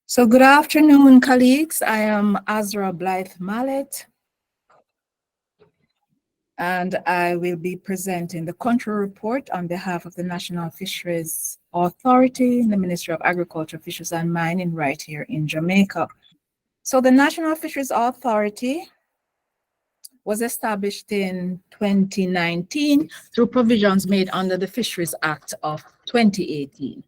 So good afternoon, colleagues. I am Azra Blythe Mallett, and I will be presenting the country report on behalf of the National Fisheries Authority, the Ministry of Agriculture, Fisheries and Mining right here in Jamaica. So the National Fisheries Authority was established in 2019 through provisions made under the Fisheries Act of 2018.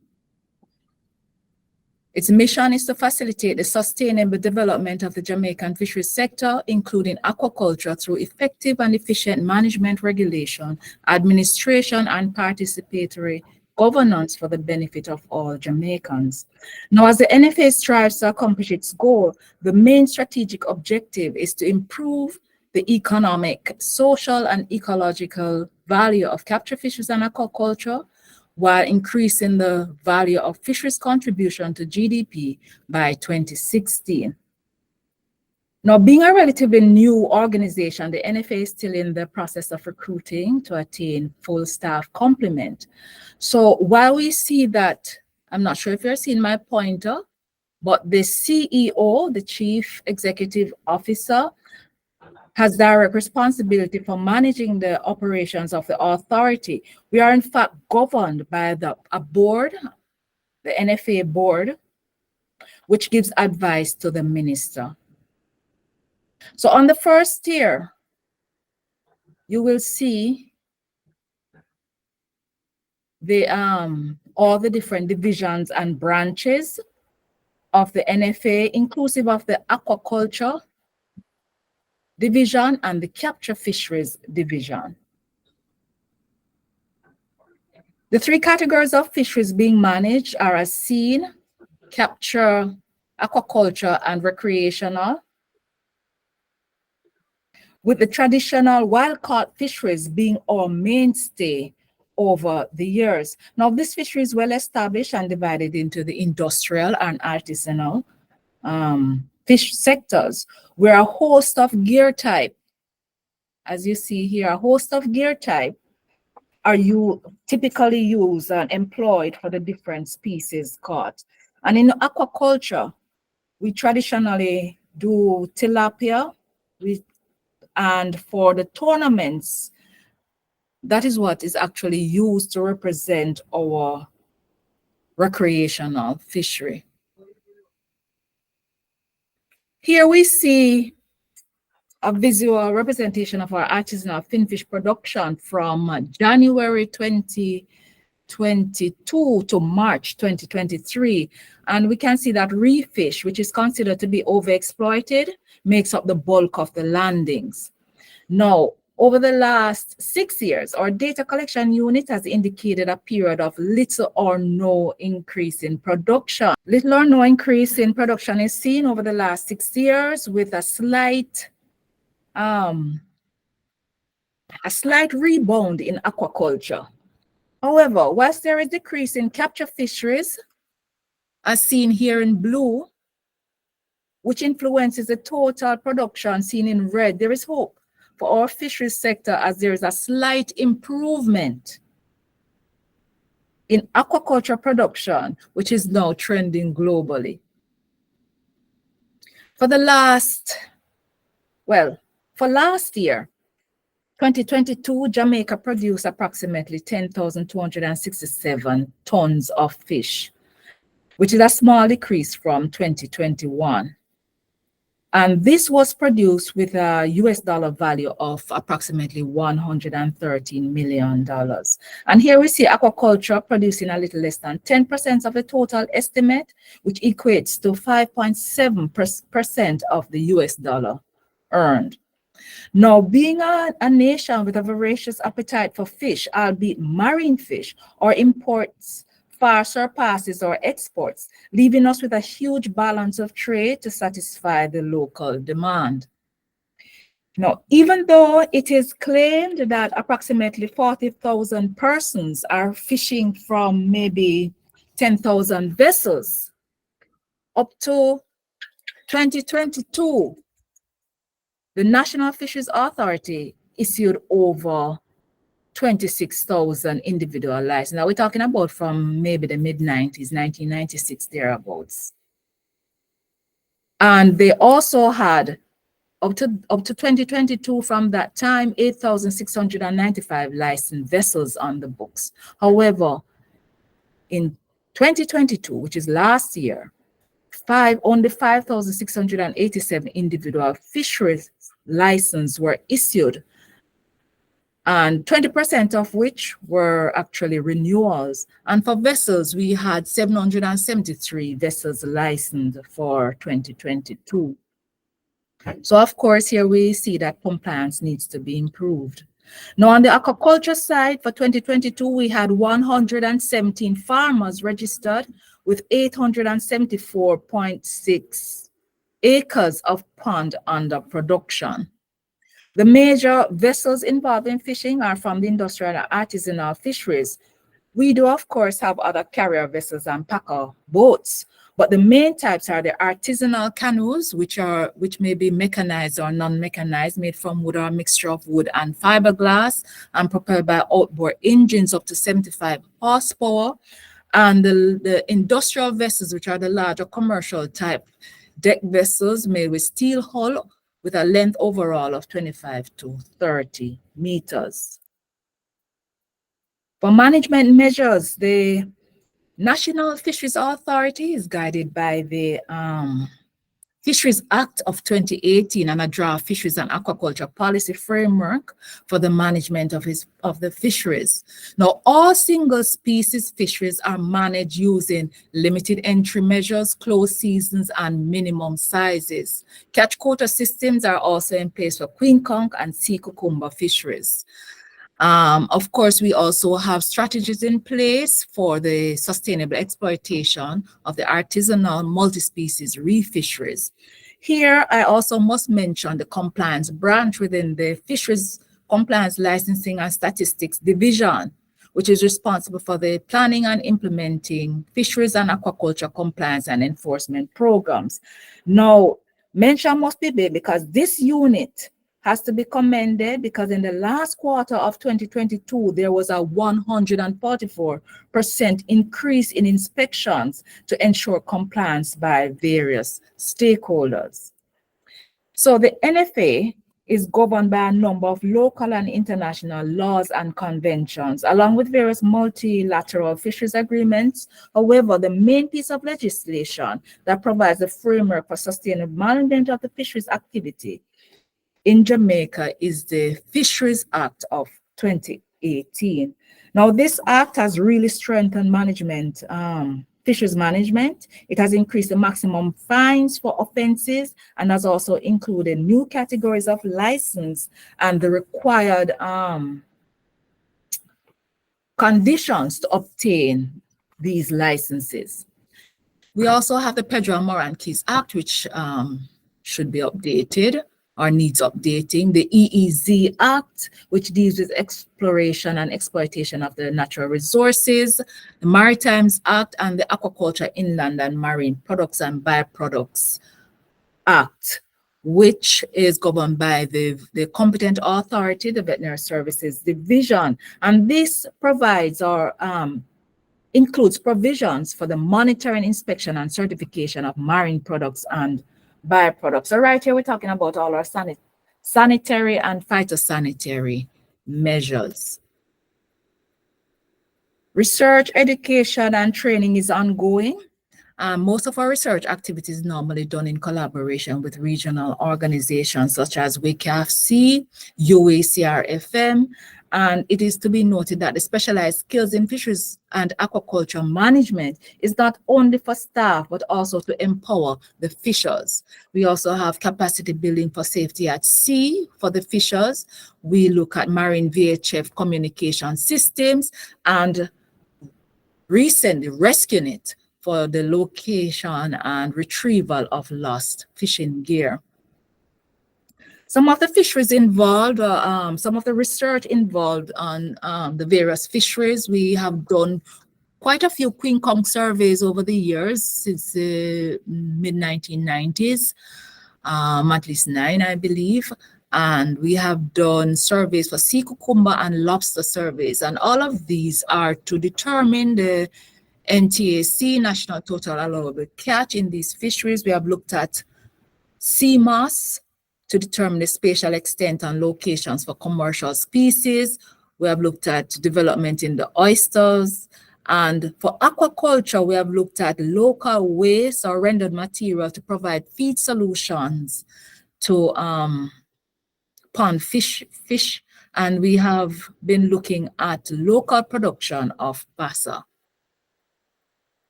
Its mission is to facilitate the sustainable development of the Jamaican fisheries sector, including aquaculture, through effective and efficient management, regulation, administration, and participatory governance for the benefit of all Jamaicans. Now, as the NFA strives to accomplish its goal, the main strategic objective is to improve the economic, social, and ecological value of capture fisheries and aquaculture, while increasing the value of fisheries contribution to GDP by 2016. Now, being a relatively new organization, the NFA is still in the process of recruiting to attain full staff complement. So while we see that, I'm not sure if you're seeing my pointer, but the CEO, the Chief Executive Officer, has direct responsibility for managing the operations of the authority. We are in fact governed by a board, the NFA board, which gives advice to the minister. So on the first tier, you will see the all the different divisions and branches of the NFA, inclusive of the aquaculture division and the capture fisheries division. The three categories of fisheries being managed are as seen: capture, aquaculture, and recreational, with the traditional wild-caught fisheries being our mainstay over the years. Now, this fishery is well established and divided into the industrial and artisanal fish sectors, where a host of gear type, as you see here, a host of gear type are typically used and employed for the different species caught. And in aquaculture, we traditionally do tilapia, and for the tournaments, that is what is actually used to represent our recreational fishery. Here we see a visual representation of our artisanal finfish production from January 2022 to March 2023. And we can see that reef fish, which is considered to be overexploited, makes up the bulk of the landings. Now, over the last 6 years, our data collection unit has indicated a period of little or no increase in production. Little or no increase in production is seen over the last 6 years, with a slight rebound in aquaculture. However, whilst there is a decrease in capture fisheries, as seen here in blue, which influences the total production seen in red, there is hope for our fisheries sector, as there is a slight improvement in aquaculture production, which is now trending globally. For last year, 2022, Jamaica produced approximately 10,267 tons of fish, which is a small decrease from 2021. And this was produced with a US dollar value of approximately $113 million. And here we see aquaculture producing a little less than 10% of the total estimate, which equates to 5.7% of the US dollar earned. Now, being a nation with a voracious appetite for fish, albeit marine fish, our imports far surpasses our exports, leaving us with a huge balance of trade to satisfy the local demand. Now, even though it is claimed that approximately 40,000 persons are fishing from maybe 10,000 vessels, up to 2022, the National Fisheries Authority issued over 26,000 individual licenses. Now we're talking about from maybe the mid-90s, 1996, thereabouts. And they also had up to 2022, from that time, 8,695 licensed vessels on the books. However, in 2022, which is last year, only 5,687 individual fisheries licenses were issued, and 20% of which were actually renewals. And for vessels, we had 773 vessels licensed for 2022. So of course, here we see that compliance needs to be improved. Now, on the aquaculture side, for 2022, we had 117 farmers registered with 874.6 acres of pond under production. The major vessels involved in fishing are from the industrial and artisanal fisheries. We do, of course, have other carrier vessels and packer boats, but the main types are the artisanal canoes, which may be mechanized or non-mechanized, made from wood or a mixture of wood and fiberglass, and propelled by outboard engines up to 75 horsepower. And the industrial vessels, which are the larger commercial type deck vessels made with steel hull, with a length overall of 25 to 30 meters. For management measures, the National Fisheries Authority is guided by the Fisheries Act of 2018 and a draft Fisheries and Aquaculture Policy Framework for the management of the fisheries. Now, all single species fisheries are managed using limited entry measures, closed seasons, and minimum sizes. Catch quota systems are also in place for queen conch and sea cucumber fisheries. Of course, we also have strategies in place for the sustainable exploitation of the artisanal multi-species reef fisheries. Here, I also must mention the compliance branch within the Fisheries Compliance Licensing and Statistics Division, which is responsible for the planning and implementing fisheries and aquaculture compliance and enforcement programs. Now, mention must be made because this unit has to be commended, because in the last quarter of 2022, there was a 144% increase in inspections to ensure compliance by various stakeholders. So the NFA is governed by a number of local and international laws and conventions, along with various multilateral fisheries agreements. However, the main piece of legislation that provides a framework for sustainable management of the fisheries activity in Jamaica is the Fisheries Act of 2018. Now, this act has really strengthened management, fisheries management. It has increased the maximum fines for offenses and has also included new categories of license and the required conditions to obtain these licenses. We also have the Pedro and Moran Keys Act, which should be updated or needs updating. The EEZ Act, which deals with exploration and exploitation of the natural resources, the Maritimes Act, and the Aquaculture, Inland and Marine Products and Byproducts Act, which is governed by the competent authority, the Veterinary Services Division. And this provides or includes provisions for the monitoring, inspection, and certification of marine products and byproducts. So right here, we're talking about all our sanitary and phytosanitary measures. Research, education, and training is ongoing. Most of our research activities normally done in collaboration with regional organizations such as WCAFC, CRFM, and it is to be noted that the specialized skills in fisheries and aquaculture management is not only for staff, but also to empower the fishers. We also have capacity building for safety at sea for the fishers. We look at marine VHF communication systems and recently rescuing it for the location and retrieval of lost fishing gear. Some of the fisheries involved, some of the research involved on the various fisheries, we have done quite a few queen conch surveys over the years, since the mid-1990s, at least 9, I believe. And we have done surveys for sea cucumber and lobster surveys. And all of these are to determine the NTAC, National Total Allowable Catch, in these fisheries. We have looked at CMOS to determine the spatial extent and locations for commercial species. We have looked at development in the oysters. And for aquaculture, we have looked at local waste or rendered material to provide feed solutions to pond fish. And we have been looking at local production of basa.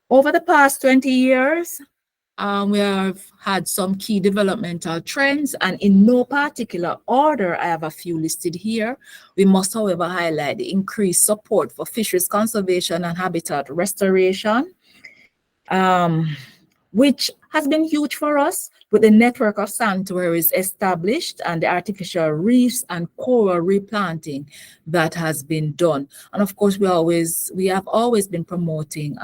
Over the past 20 years, we have had some key developmental trends, and in no particular order, I have a few listed here. We must, however, highlight the increased support for fisheries conservation and habitat restoration, which has been huge for us with the network of sanctuaries established and the artificial reefs and coral replanting that has been done. And of course, we have always been promoting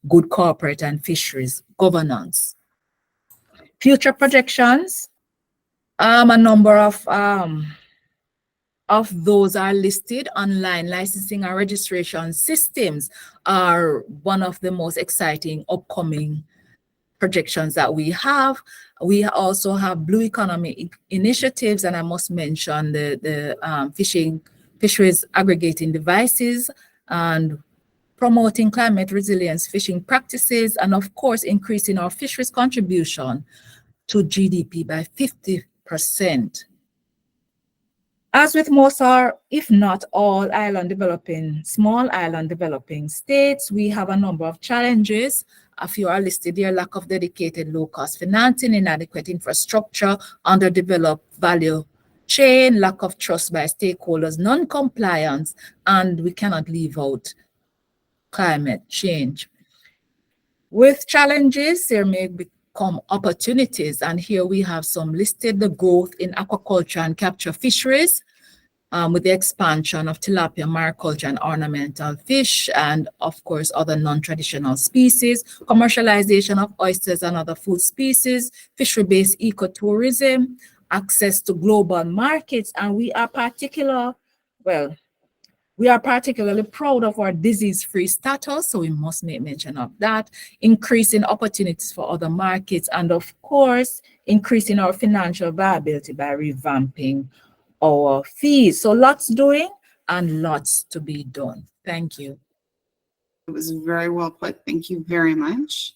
good corporate and fisheries governance. Future projections, a number of those are listed. Online licensing and registration systems are one of the most exciting upcoming projections that we have. We also have blue economy initiatives, and I must mention the fisheries aggregating devices and promoting climate resilience fishing practices, and of course, increasing our fisheries contribution to GDP by 50%. As with most are, if not all, small island developing states, we have a number of challenges. A few are listed here: lack of dedicated low-cost financing, inadequate infrastructure, underdeveloped value chain, lack of trust by stakeholders, non-compliance, and we cannot leave out climate change. With challenges, there may become opportunities, and here we have some listed: the growth in aquaculture and capture fisheries, with the expansion of tilapia, mariculture, and ornamental fish, and of course, other non-traditional species, commercialization of oysters and other food species, fishery-based ecotourism, access to global markets, and we are particularly proud of our disease-free status, so we must make mention of that, increasing opportunities for other markets, and of course, increasing our financial viability by revamping our fees. So lots doing and lots to be done. Thank you. It was very well put. Thank you very much.